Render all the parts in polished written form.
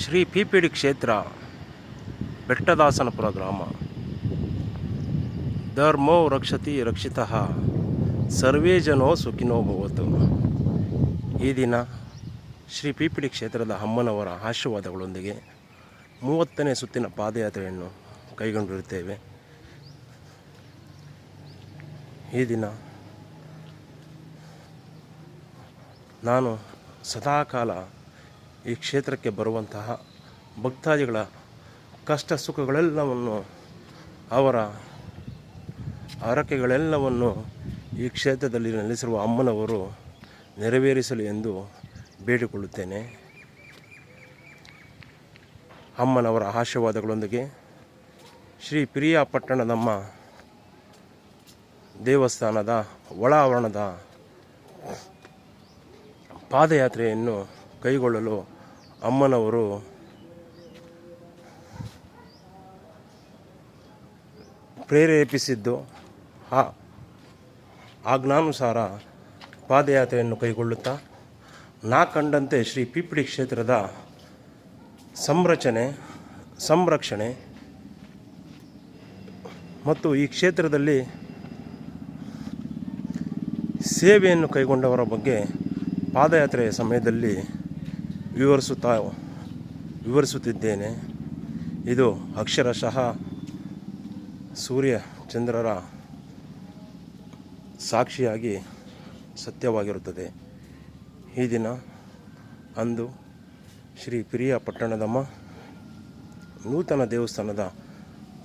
ಶ್ರೀ ಪಿಪಿಡಿ ಕ್ಷೇತ್ರ ಬೆಟ್ಟದಾಸನಪುರ ಗ್ರಾಮ. ಧರ್ಮೋ ರಕ್ಷತಿ ರಕ್ಷಿತಃ ಸರ್ವೇ ಜನೋ ಸುಖಿನೋ ಭವತು. ಈ ದಿನ ಶ್ರೀ ಪಿಪಿಡಿ ಕ್ಷೇತ್ರದ ಅಮ್ಮನವರ ಆಶೀರ್ವಾದಗಳೊಂದಿಗೆ 30ನೇ ಸುತ್ತಿನ ಪಾದಯಾತ್ರೆಯನ್ನು ಕೈಗೊಂಡಿರುತ್ತೇವೆ. ಈ ದಿನ ನಾನು ಸದಾಕಾಲ ಈ ಕ್ಷೇತ್ರಕ್ಕೆ ಬರುವಂತಹ ಭಕ್ತಾದಿಗಳ ಕಷ್ಟ ಸುಖಗಳೆಲ್ಲವನ್ನು, ಅವರ ಹರಕೆಗಳೆಲ್ಲವನ್ನು ಈ ಕ್ಷೇತ್ರದಲ್ಲಿ ನೆಲೆಸಿರುವ ಅಮ್ಮನವರು ನೆರವೇರಿಸಲಿ ಎಂದು ಬೇಡಿಕೊಳ್ಳುತ್ತೇನೆ. ಅಮ್ಮನವರ ಆಶೀರ್ವಾದಗಳೊಂದಿಗೆ ಶ್ರೀ ಪಿರಿಯಾಪಟ್ಟಣದಮ್ಮ ದೇವಸ್ಥಾನದ ಒಳ ಆವರಣದ ಪಾದಯಾತ್ರೆಯನ್ನು ಕೈಗೊಳ್ಳಲು ಅಮ್ಮನವರು ಪ್ರೇರೇಪಿಸಿದ್ದು, ಆ ಆಜ್ಞಾನುಸಾರ ಪಾದಯಾತ್ರೆಯನ್ನು ಕೈಗೊಳ್ಳುತ್ತಾ ನಾ ಕಂಡಂತೆ ಶ್ರೀ ಪಿಪಿಡಿ ಕ್ಷೇತ್ರದ ಸಂರಕ್ಷಣೆ ಮತ್ತು ಈ ಕ್ಷೇತ್ರದಲ್ಲಿ ಸೇವೆಯನ್ನು ಕೈಗೊಂಡವರ ಬಗ್ಗೆ ಪಾದಯಾತ್ರೆಯ ಸಮಯದಲ್ಲಿ ವಿವರಿಸುತ್ತಿದ್ದೇನೆ. ಇದು ಅಕ್ಷರಶಃ ಸೂರ್ಯ ಚಂದ್ರರ ಸಾಕ್ಷಿಯಾಗಿ ಸತ್ಯವಾಗಿರುತ್ತದೆ. ಈ ದಿನ ಅಂದು ಶ್ರೀ ಪಿರಿಯಾಪಟ್ಟಣದಮ್ಮ ನೂತನ ದೇವಸ್ಥಾನದ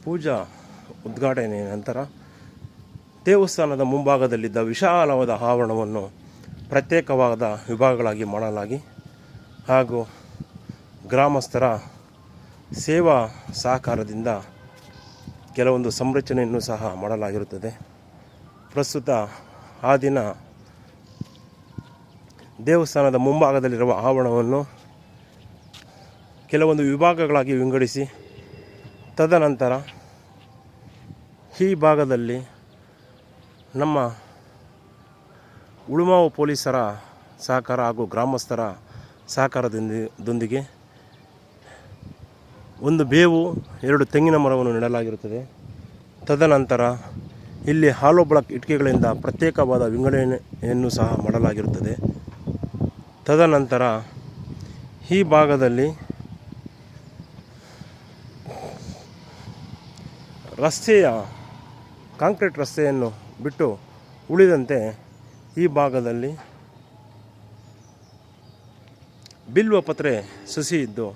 ಪೂಜಾ ಉದ್ಘಾಟನೆಯ ನಂತರ ದೇವಸ್ಥಾನದ ಮುಂಭಾಗದಲ್ಲಿದ್ದ ವಿಶಾಲವಾದ ಆವರಣವನ್ನು ಪ್ರತ್ಯೇಕವಾದ ವಿಭಾಗಗಳಾಗಿ ಮಾಡಲಾಗಿ ಹಾಗೂ ಗ್ರಾಮಸ್ಥರ ಸೇವಾ ಸಹಕಾರದಿಂದ ಕೆಲವೊಂದು ಸಂರಚನೆಯನ್ನು ಸಹ ಮಾಡಲಾಗಿರುತ್ತದೆ. ಪ್ರಸ್ತುತ ಆ ದಿನ ದೇವಸ್ಥಾನದ ಮುಂಭಾಗದಲ್ಲಿರುವ ಆವರಣವನ್ನು ಕೆಲವೊಂದು ವಿಭಾಗಗಳಾಗಿ ವಿಂಗಡಿಸಿ, ತದನಂತರ ಈ ಭಾಗದಲ್ಲಿ ನಮ್ಮ ಉಳುಮಾವು ಪೊಲೀಸರ ಸಹಕಾರ ಹಾಗೂ ಗ್ರಾಮಸ್ಥರ ಸಹಕಾರದೊಂದಿಗೆ ಒಂದು ಬೇವು 2 ತೆಂಗಿನ ಮರವನ್ನು ನೆಡಲಾಗಿರುತ್ತದೆ. ತದನಂತರ ಇಲ್ಲಿ ಹಾಲೋ ಬ್ಲಾಕ್ ಇಟ್ಟಿಗೆಗಳಿಂದ ಪ್ರತ್ಯೇಕವಾದ ವಿಂಗಡಣೆಯನ್ನು ಸಹ ಮಾಡಲಾಗಿರುತ್ತದೆ. ತದನಂತರ ಈ ಭಾಗದಲ್ಲಿ ಕಾಂಕ್ರೀಟ್ ರಸ್ತೆಯನ್ನು ಬಿಟ್ಟು ಉಳಿದಂತೆ ಈ ಭಾಗದಲ್ಲಿ ಬಿಲ್ವ ಪತ್ರೆ ಸಸಿ ಇದ್ದು,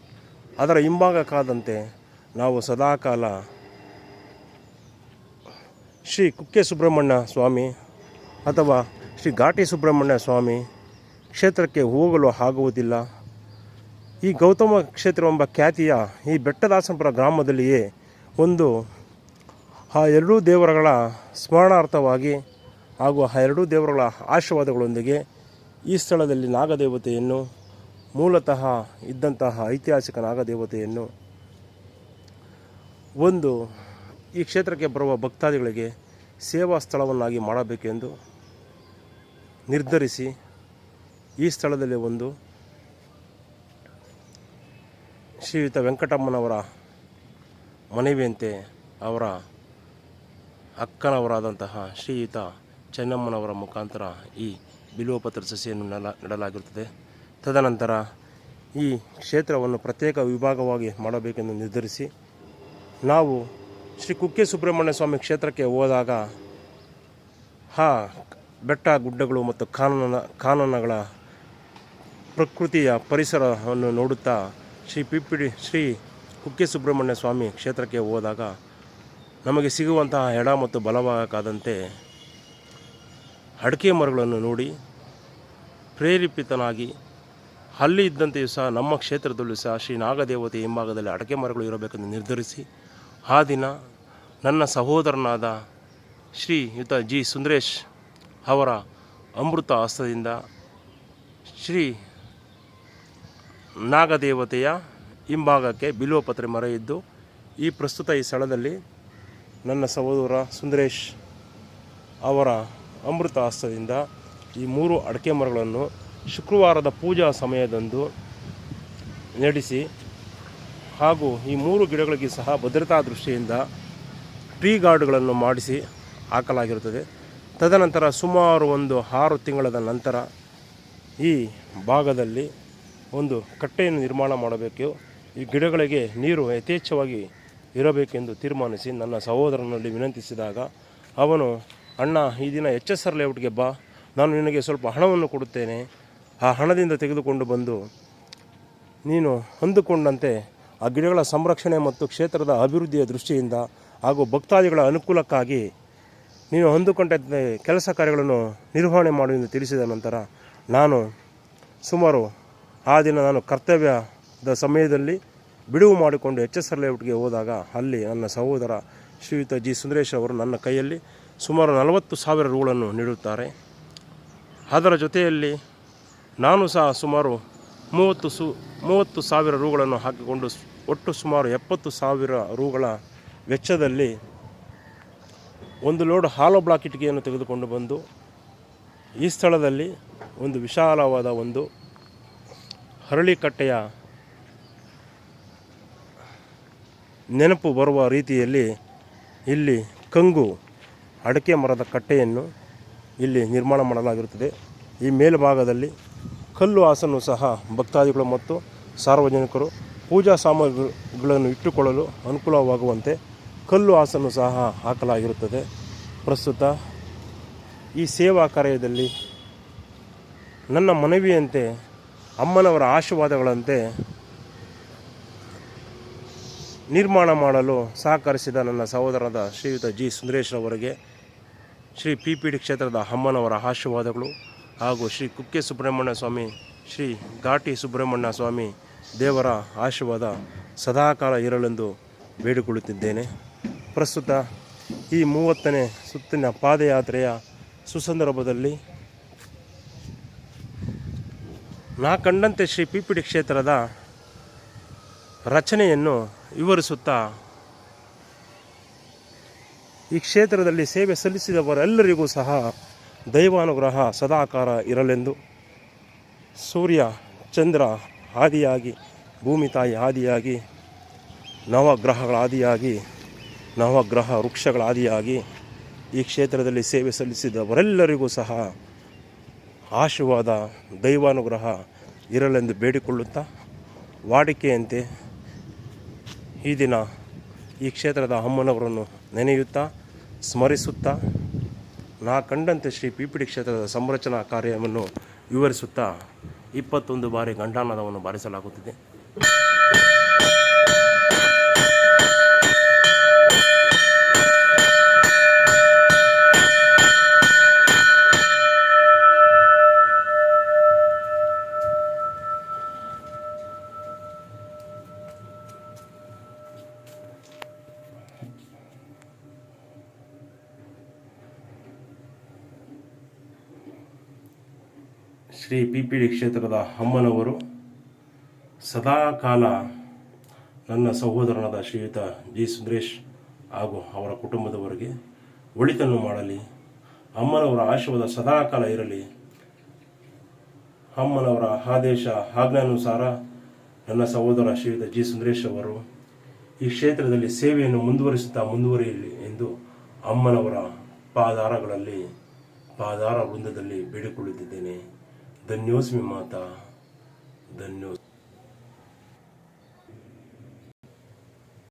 ಅದರ ಹಿಂಭಾಗಕ್ಕಾದಂತೆ ನಾವು ಸದಾಕಾಲ ಶ್ರೀ ಕುಕ್ಕೆ ಸುಬ್ರಹ್ಮಣ್ಯ ಸ್ವಾಮಿ ಅಥವಾ ಶ್ರೀ ಘಾಟಿ ಸುಬ್ರಹ್ಮಣ್ಯ ಸ್ವಾಮಿ ಕ್ಷೇತ್ರಕ್ಕೆ ಹೋಗಲು ಆಗುವುದಿಲ್ಲ. ಈ ಗೌತಮ ಕ್ಷೇತ್ರವೆಂಬ ಖ್ಯಾತಿಯ ಈ ಬೆಟ್ಟದಾಸನಪುರ ಗ್ರಾಮದಲ್ಲಿಯೇ ಆ 2 ದೇವರುಗಳ ಸ್ಮರಣಾರ್ಥವಾಗಿ ಹಾಗೂ ಆ 2 ದೇವರುಗಳ ಆಶೀರ್ವಾದಗಳೊಂದಿಗೆ ಈ ಸ್ಥಳದಲ್ಲಿ ನಾಗದೇವತೆಯನ್ನು, ಮೂಲತಃ ಇದ್ದಂತಹ ಐತಿಹಾಸಿಕ ನಾಗದೇವತೆಯನ್ನು ಈ ಕ್ಷೇತ್ರಕ್ಕೆ ಬರುವ ಭಕ್ತಾದಿಗಳಿಗೆ ಸೇವಾ ಸ್ಥಳವನ್ನಾಗಿ ಮಾಡಬೇಕೆಂದು ನಿರ್ಧರಿಸಿ ಈ ಸ್ಥಳದಲ್ಲಿ ಶ್ರೀಯುತ ವೆಂಕಟಮ್ಮನವರ ಮನವಿಯಂತೆ ಅವರ ಅಕ್ಕನವರಾದಂತಹ ಶ್ರೀಯುತ ಚೆನ್ನಮ್ಮನವರ ಮುಖಾಂತರ ಈ ಬಿಲ್ವಪತ್ರ ಸಸಿಯನ್ನು ನೆಡಲಾಗಿರುತ್ತದೆ. ತದನಂತರ ಈ ಕ್ಷೇತ್ರವನ್ನು ಪ್ರತ್ಯೇಕ ವಿಭಾಗವಾಗಿ ಮಾಡಬೇಕೆಂದು ನಿರ್ಧರಿಸಿ ನಾವು ಶ್ರೀ ಕುಕ್ಕೆ ಸುಬ್ರಹ್ಮಣ್ಯ ಸ್ವಾಮಿ ಕ್ಷೇತ್ರಕ್ಕೆ ಹೋದಾಗ ಆ ಬೆಟ್ಟ ಗುಡ್ಡಗಳು ಮತ್ತು ಕಾನನಗಳ ಪ್ರಕೃತಿಯ ಪರಿಸರವನ್ನು ನೋಡುತ್ತಾ ಶ್ರೀ ಕುಕ್ಕೆ ಸುಬ್ರಹ್ಮಣ್ಯ ಸ್ವಾಮಿ ಕ್ಷೇತ್ರಕ್ಕೆ ಹೋದಾಗ ನಮಗೆ ಸಿಗುವಂತಹ ಎಡ ಮತ್ತು ಬಲಭಾಗಕ್ಕಾದಂತೆ ಅಡಿಕೆ ಮರಗಳನ್ನು ನೋಡಿ ಪ್ರೇರೇಪಿತನಾಗಿ ಅಲ್ಲಿ ಇದ್ದಂತೆಯೂ ಸಹ ನಮ್ಮ ಕ್ಷೇತ್ರದಲ್ಲೂ ಸಹ ಶ್ರೀ ನಾಗದೇವತೆ ಹಿಂಭಾಗದಲ್ಲಿ ಅಡಿಕೆ ಮರಗಳು ಇರಬೇಕೆಂದು ನಿರ್ಧರಿಸಿ ಆ ದಿನ ನನ್ನ ಸಹೋದರನಾದ ಶ್ರೀಯುತ ಜಿ ಸುಂದರೇಶ್ ಅವರ ಅಮೃತ ಹಸ್ತದಿಂದ ಶ್ರೀ ನಾಗದೇವತೆಯ ಹಿಂಭಾಗಕ್ಕೆ ಬಿಲ್ವಪತ್ರೆ ಮರ ಇದ್ದು, ಈ ಸ್ಥಳದಲ್ಲಿ ನನ್ನ ಸಹೋದರ ಸುಂದರೇಶ್ ಅವರ ಅಮೃತ ಹಸ್ತದಿಂದ ಈ 3 ಅಡಿಕೆ ಮರಗಳನ್ನು ಶುಕ್ರವಾರದ ಪೂಜಾ ಸಮಯದಂದು ನಡೆಸಿ ಹಾಗೂ ಈ 3 ಗಿಡಗಳಿಗೆ ಸಹ ಭದ್ರತಾ ದೃಷ್ಟಿಯಿಂದ ಟ್ರೀ ಗಾರ್ಡ್ಗಳನ್ನು ಮಾಡಿಸಿ ಹಾಕಲಾಗಿರುತ್ತದೆ. ತದನಂತರ ಸುಮಾರು ಒಂದು 6 ತಿಂಗಳ ನಂತರ ಈ ಭಾಗದಲ್ಲಿ ಒಂದು ಕಟ್ಟೆಯನ್ನು ನಿರ್ಮಾಣ ಮಾಡಬೇಕು. ಈ ಗಿಡಗಳಿಗೆ ನೀರು ಯಥೇಚ್ಛವಾಗಿ ಇರಬೇಕೆಂದು ತೀರ್ಮಾನಿಸಿ ನನ್ನ ಸಹೋದರನಲ್ಲಿ ವಿನಂತಿಸಿದಾಗ ಅವನು, ಅಣ್ಣ ಈ ದಿನ HSR ಲೇಔಟ್ಗೆ ಬಾ, ನಾನು ನಿನಗೆ ಸ್ವಲ್ಪ ಹಣವನ್ನು ಕೊಡುತ್ತೇನೆ, ಆ ಹಣದಿಂದ ತೆಗೆದುಕೊಂಡು ಬಂದು ನೀನು ಹೊಂದಿಕೊಂಡಂತೆ ಆ ಗಿಡಗಳ ಸಂರಕ್ಷಣೆ ಮತ್ತು ಕ್ಷೇತ್ರದ ಅಭಿವೃದ್ಧಿಯ ದೃಷ್ಟಿಯಿಂದ ಹಾಗೂ ಭಕ್ತಾದಿಗಳ ಅನುಕೂಲಕ್ಕಾಗಿ ನೀನು ಹೊಂದಿಕೊಂಡಂತೆ ಕೆಲಸ ಕಾರ್ಯಗಳನ್ನು ನಿರ್ವಹಣೆ ಮಾಡು ಎಂದು ತಿಳಿಸಿದ ನಂತರ ನಾನು ಸುಮಾರು ಆ ದಿನ ನಾನು ಕರ್ತವ್ಯದ ಸಮಯದಲ್ಲಿ ಬಿಡುವು ಮಾಡಿಕೊಂಡು HSR ಲೇಔಟ್ಗೆ ಹೋದಾಗ ಅಲ್ಲಿ ನನ್ನ ಸಹೋದರ ಶ್ರೀಯುತ ಜಿ ಸುಂದರೇಶ್ ಅವರು ನನ್ನ ಕೈಯಲ್ಲಿ ಸುಮಾರು 40,000 ರೂಗಳನ್ನು ನೀಡುತ್ತಾರೆ. ಅದರ ಜೊತೆಯಲ್ಲಿ ನಾನು ಸಹ ಸುಮಾರು 30,000 ರೂಗಳನ್ನು ಹಾಕಿಕೊಂಡು ಒಟ್ಟು ಸುಮಾರು 70,000 ರೂಗಳ ವೆಚ್ಚದಲ್ಲಿ ಒಂದು ಲೋಡ್ ಹಾಲೋ ಬ್ಲಾಕ್ ಇಟ್ಟಿಗೆಯನ್ನು ತೆಗೆದುಕೊಂಡು ಬಂದು ಈ ಸ್ಥಳದಲ್ಲಿ ಒಂದು ವಿಶಾಲವಾದ ಒಂದು ಹರಳಿಕಟ್ಟೆಯ ನೆನಪು ಬರುವ ರೀತಿಯಲ್ಲಿ ಇಲ್ಲಿ ಕಂಗು ಅಡಕೆ ಮರದ ಕಟ್ಟೆಯನ್ನು ಇಲ್ಲಿ ನಿರ್ಮಾಣ ಮಾಡಲಾಗಿರುತ್ತದೆ. ಈ ಮೇಲ್ಭಾಗದಲ್ಲಿ ಕಲ್ಲು ಹಾಸನ್ನು ಸಹ ಭಕ್ತಾದಿಗಳು ಮತ್ತು ಸಾರ್ವಜನಿಕರು ಪೂಜಾ ಸಾಮಗ್ರಿಗಳನ್ನು ಇಟ್ಟುಕೊಳ್ಳಲು ಅನುಕೂಲವಾಗುವಂತೆ ಕಲ್ಲು ಹಾಸನ್ನು ಸಹ ಹಾಕಲಾಗಿರುತ್ತದೆ. ಪ್ರಸ್ತುತ ಈ ಸೇವಾ ಕಾರ್ಯದಲ್ಲಿ ನನ್ನ ಮನವಿಯಂತೆ ಅಮ್ಮನವರ ಆಶೀರ್ವಾದಗಳಂತೆ ನಿರ್ಮಾಣ ಮಾಡಲು ಸಹಕರಿಸಿದ ನನ್ನ ಸಹೋದರರಾದ ಶ್ರೀಯುತ ಜಿ ಸುಂದರೇಶ್ ಅವರಿಗೆ ಶ್ರೀ PPD ಕ್ಷೇತ್ರದ ಅಮ್ಮನವರ ಆಶೀರ್ವಾದಗಳು ಹಾಗೂ ಶ್ರೀ ಕುಕ್ಕೆ ಸುಬ್ರಹ್ಮಣ್ಯ ಸ್ವಾಮಿ, ಶ್ರೀ ಘಾಟಿ ಸುಬ್ರಹ್ಮಣ್ಯ ಸ್ವಾಮಿ ದೇವರ ಆಶೀರ್ವಾದ ಸದಾಕಾಲ ಇರಲೆಂದು ಬೇಡಿಕೊಳ್ಳುತ್ತಿದ್ದೇನೆ. ಪ್ರಸ್ತುತ ಈ 30ನೇ ಸುತ್ತಿನ ಪಾದಯಾತ್ರೆಯ ಸುಸಂದರ್ಭದಲ್ಲಿ ನಾ ಕಂಡಂತೆ ಶ್ರೀ PPD ಕ್ಷೇತ್ರದ ರಚನೆಯನ್ನು ವಿವರಿಸುತ್ತಾ ಈ ಕ್ಷೇತ್ರದಲ್ಲಿ ಸೇವೆ ಸಲ್ಲಿಸಿದವರೆಲ್ಲರಿಗೂ ಸಹ ದೈವಾನುಗ್ರಹ ಸದಾಕಾಲ ಇರಲೆಂದು, ಸೂರ್ಯ ಚಂದ್ರ ಆದಿಯಾಗಿ, ಭೂಮಿ ತಾಯಿ ಆದಿಯಾಗಿ, ನವಗ್ರಹಗಳ ಆದಿಯಾಗಿ, ನವಗ್ರಹ ವೃಕ್ಷಗಳ ಆದಿಯಾಗಿ ಈ ಕ್ಷೇತ್ರದಲ್ಲಿ ಸೇವೆ ಸಲ್ಲಿಸಿದವರೆಲ್ಲರಿಗೂ ಸಹ ಆಶೀರ್ವಾದ ದೈವಾನುಗ್ರಹ ಇರಲೆಂದು ಬೇಡಿಕೊಳ್ಳುತ್ತಾ, ವಾಡಿಕೆಯಂತೆ ಈ ದಿನ ಈ ಕ್ಷೇತ್ರದ ಅಮ್ಮನವರನ್ನು ನೆನೆಯುತ್ತಾ ಸ್ಮರಿಸುತ್ತಾ ನಾ ಕಂಡಂತೆ ಶ್ರೀ PPD ಕ್ಷೇತ್ರದ ಸಂರಚನಾ ಕಾರ್ಯವನ್ನು ವಿವರಿಸುತ್ತಾ 21 ಬಾರಿ ಘಂಟಾನಾದವನ್ನು ಬಾರಿಸಲಾಗುತ್ತಿದೆ. ಶ್ರೀ PPD ಕ್ಷೇತ್ರದ ಅಮ್ಮನವರು ಸದಾಕಾಲ ನನ್ನ ಸಹೋದರನಾದ ಶ್ರೀಯುತ ಜಿ ಸುಂದರೇಶ್ ಹಾಗೂ ಅವರ ಕುಟುಂಬದವರಿಗೆ ಒಳಿತನ್ನು ಮಾಡಲಿ. ಅಮ್ಮನವರ ಆಶೀರ್ವಾದ ಸದಾಕಾಲ ಇರಲಿ. ಅಮ್ಮನವರ ಆದೇಶ ಆಜ್ಞಾನುಸಾರ ನನ್ನ ಸಹೋದರ ಶ್ರೀಯುತ ಜಿ ಸುಂದರೇಶ್ ಅವರು ಈ ಕ್ಷೇತ್ರದಲ್ಲಿ ಸೇವೆಯನ್ನು ಮುಂದುವರಿಯಲಿ ಎಂದು ಅಮ್ಮನವರ ಪಾದಾರ ವೃಂದದಲ್ಲಿ ಬೇಡಿಕೊಳ್ಳುತ್ತಿದ್ದೇನೆ. ಧನ್ಯೋಸ್ಮಿ ಮಾತಾ, ಧನ್ಯೋ.